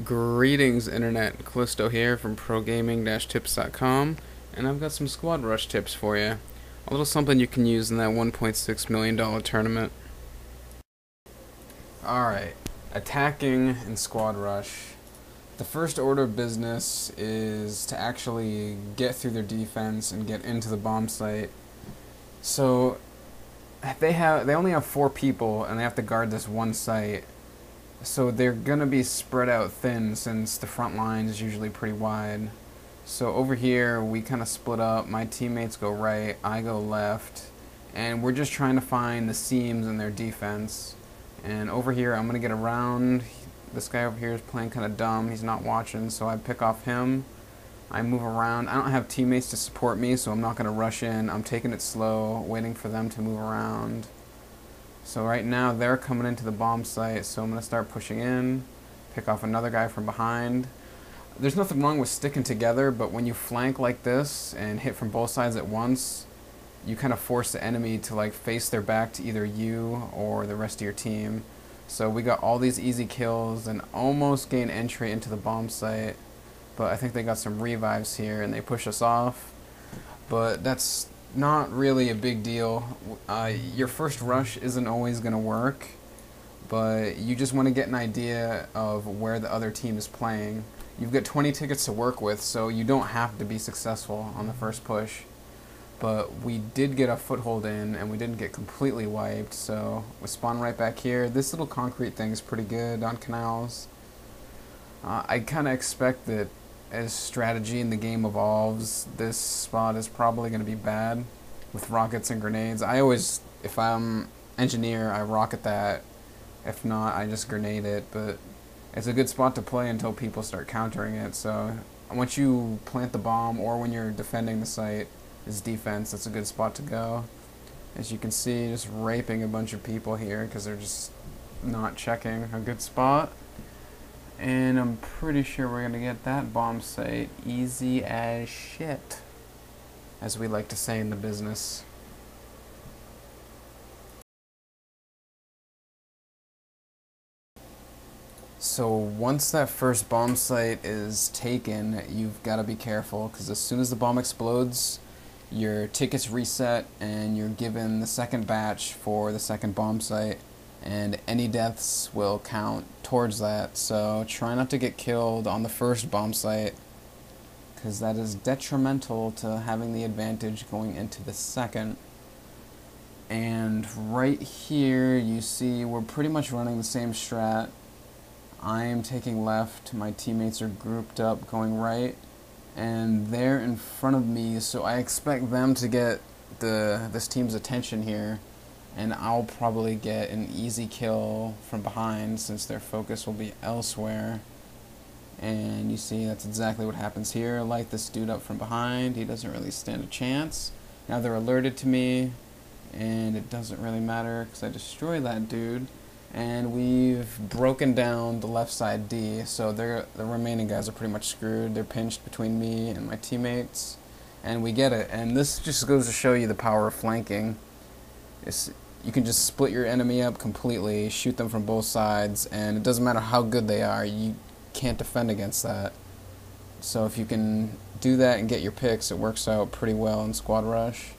Greetings, Internet. Callisto here from ProGaming-Tips.com, and I've got some Squadrush tips for you. A little something you can use in that $1.6 million tournament. Alright, attacking in Squadrush. The first order of business is to actually get through their defense and get into the bomb site. So, they only have 4 people, and they have to guard this one site. So they're going to be spread out thin since the front line is usually pretty wide. So over here we kind of split up. My teammates go right, I go left, and we're just trying to find the seams in their defense. And over here I'm going to get around. This guy over here is playing kind of dumb. He's not watching, so I pick off him. I move around. I don't have teammates to support me, so I'm not going to rush in. I'm taking it slow, waiting for them to move around. So right now they're coming into the bomb site, so I'm going to start pushing in, pick off another guy from behind. There's nothing wrong with sticking together, but when you flank like this and hit from both sides at once, you kind of force the enemy to face their back to either you or the rest of your team. So we got all these easy kills and almost gain entry into the bomb site, but I think they got some revives here and they push us off. But that's not really a big deal. Your first rush isn't always going to work, but you just want to get an idea of where the other team is playing. You've got 20 tickets to work with, so you don't have to be successful on the first push. But we did get a foothold in, and we didn't get completely wiped, so we spawn right back here. This little concrete thing is pretty good on canals. I kind of expect that as strategy in the game evolves, this spot is probably going to be bad with rockets and grenades. If I'm engineer, I rocket that. If not, I just grenade it, but it's a good spot to play until people start countering it. So once you plant the bomb or when you're defending the site as defense, that's a good spot to go. As you can see, just raping a bunch of people here because they're just not checking a good spot. And I'm pretty sure we're going to get that bomb site easy as shit, as we like to say in the business. So once that first bomb site is taken, you've got to be careful, because as soon as the bomb explodes, your tickets reset and you're given the second batch for the second bomb site. And any deaths will count towards that, so try not to get killed on the first bomb site, because that is detrimental to having the advantage going into the second. And right here you see we're pretty much running the same strat. I am taking left, my teammates are grouped up going right, and they're in front of me, so I expect them to get this team's attention here. And I'll probably get an easy kill from behind since their focus will be elsewhere. And you see that's exactly what happens here. Light this dude up from behind. He doesn't really stand a chance. Now they're alerted to me, and it doesn't really matter because I destroy that dude. And we've broken down the left side D, so the remaining guys are pretty much screwed. They're pinched between me and my teammates, and we get it. And this just goes to show you the power of flanking. You can just split your enemy up completely, shoot them from both sides, and it doesn't matter how good they are, you can't defend against that. So if you can do that and get your picks, it works out pretty well in Squadrush.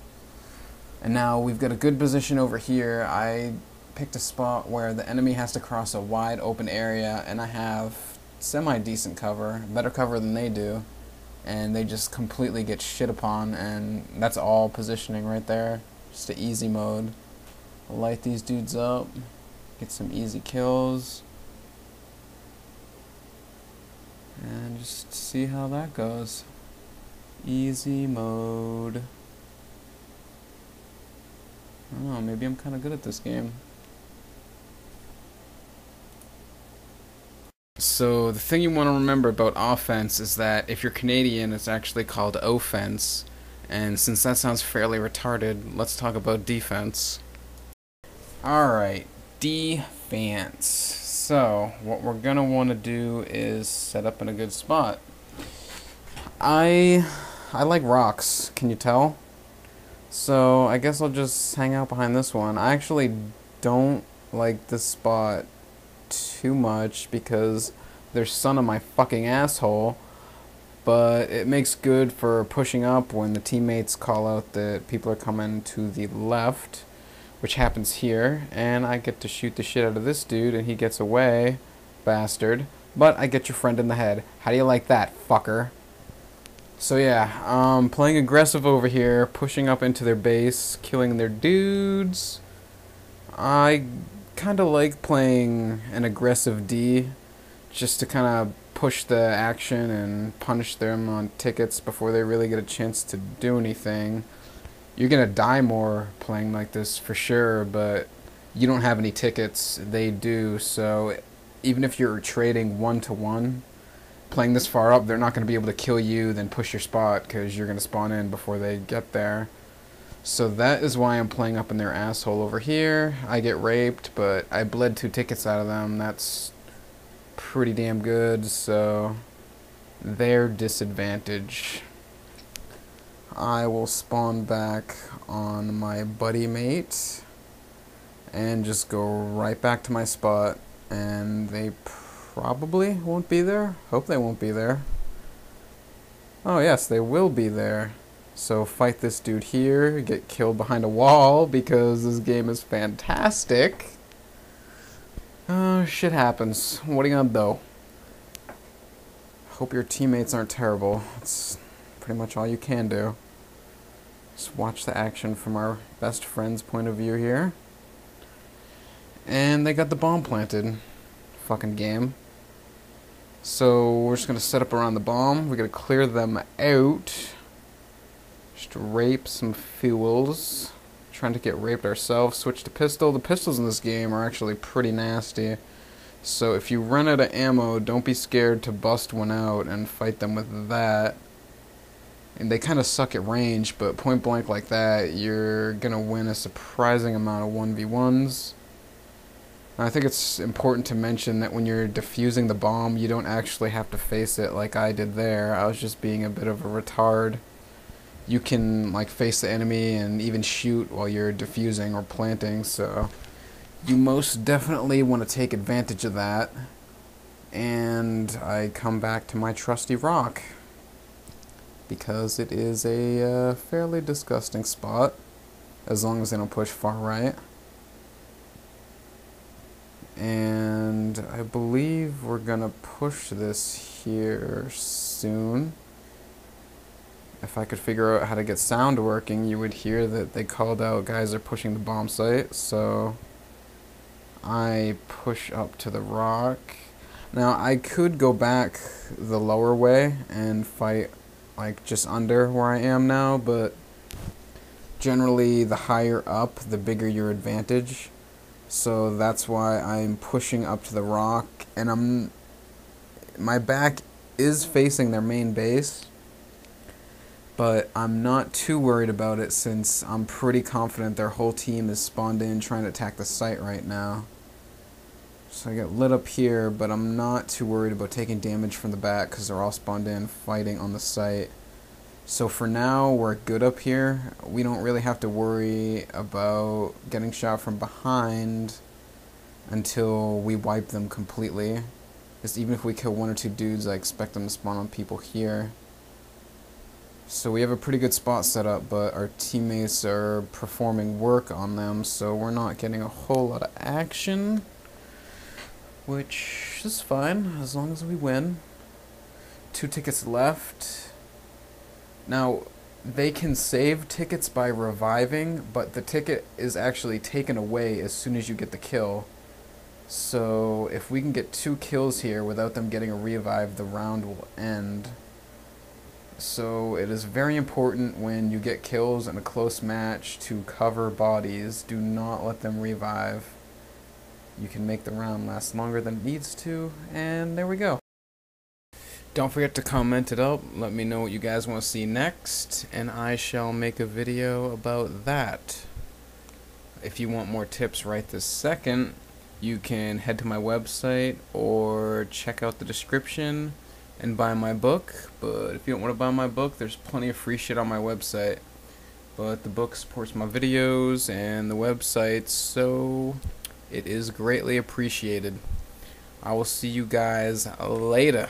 And now we've got a good position over here. I picked a spot where the enemy has to cross a wide open area, and I have semi-decent cover, better cover than they do, and they just completely get shit upon, and that's all positioning right there. Just an easy mode. Light these dudes up, get some easy kills, and just see how that goes. Easy mode. I don't know, maybe I'm kind of good at this game. So the thing you want to remember about offense is that if you're Canadian, it's actually called offense. And since that sounds fairly retarded, let's talk about defense. Alright, defense. So, what we're gonna want to do is set up in a good spot. I like rocks, can you tell? So, I guess I'll just hang out behind this one. I actually don't like this spot too much because their son of my fucking asshole, but it makes good for pushing up when the teammates call out that people are coming to the left, which happens here, and I get to shoot the shit out of this dude and he gets away, bastard, but I get your friend in the head. How do you like that, fucker? So yeah, playing aggressive over here, pushing up into their base, killing their dudes. I kind of like playing an aggressive D, just to kind of push the action and punish them on tickets before they really get a chance to do anything. You're gonna die more playing like this for sure, but you don't have any tickets, they do, so even if you're trading 1-to-1, playing this far up, they're not going to be able to kill you, then push your spot, because you're going to spawn in before they get there. So that is why I'm playing up in their asshole over here. I get raped, but I bled 2 tickets out of them. That's pretty damn good, so their disadvantage. I will spawn back on my buddy mate and just go right back to my spot, and they probably won't be there. Hope they won't be there. Oh yes, they will be there. So fight this dude here, get killed behind a wall because this game is fantastic. Oh, shit happens. What are you gonna do? Hope your teammates aren't terrible. That's pretty much all you can do. Just watch the action from our best friend's point of view here. And they got the bomb planted. Fucking game. So we're just gonna set up around the bomb. We're gonna clear them out. Just rape some fuels. Trying to get raped ourselves. Switch to pistol. The pistols in this game are actually pretty nasty. So if you run out of ammo, don't be scared to bust one out and fight them with that. And they kind of suck at range, but point blank like that, you're gonna win a surprising amount of 1v1s. I think it's important to mention that when you're defusing the bomb, you don't actually have to face it like I did there. I was just being a bit of a retard. You can like face the enemy and even shoot while you're defusing or planting, so you most definitely want to take advantage of that. And I come back to my trusty rock because it is a fairly disgusting spot, as long as they don't push far right. And I believe we're gonna push this here soon. If I could figure out how to get sound working, you would hear that they called out guys are pushing the bomb site, so I push up to the rock. Now I could go back the lower way and fight like just under where I am now, but generally the higher up, the bigger your advantage. So that's why I'm pushing up to the rock, and my back is facing their main base, but I'm not too worried about it since I'm pretty confident their whole team is spawned in trying to attack the site right now. So I get lit up here, but I'm not too worried about taking damage from the back because they're all spawned in fighting on the site. So for now, we're good up here. We don't really have to worry about getting shot from behind until we wipe them completely. Because even if we kill 1 or 2 dudes, I expect them to spawn on people here. So we have a pretty good spot set up, but our teammates are performing work on them, so we're not getting a whole lot of action. Which is fine, as long as we win. 2 tickets left. Now, they can save tickets by reviving, but the ticket is actually taken away as soon as you get the kill. So, if we can get 2 kills here without them getting a revive, the round will end. So, it is very important when you get kills in a close match to cover bodies. Do not let them revive. You can make the round last longer than it needs to, and there we go. Don't forget to comment it up, let me know what you guys want to see next, and I shall make a video about that. If you want more tips right this second, you can head to my website or check out the description and buy my book. But if you don't want to buy my book, there's plenty of free shit on my website. But the book supports my videos and the website, so it is greatly appreciated. I will see you guys later.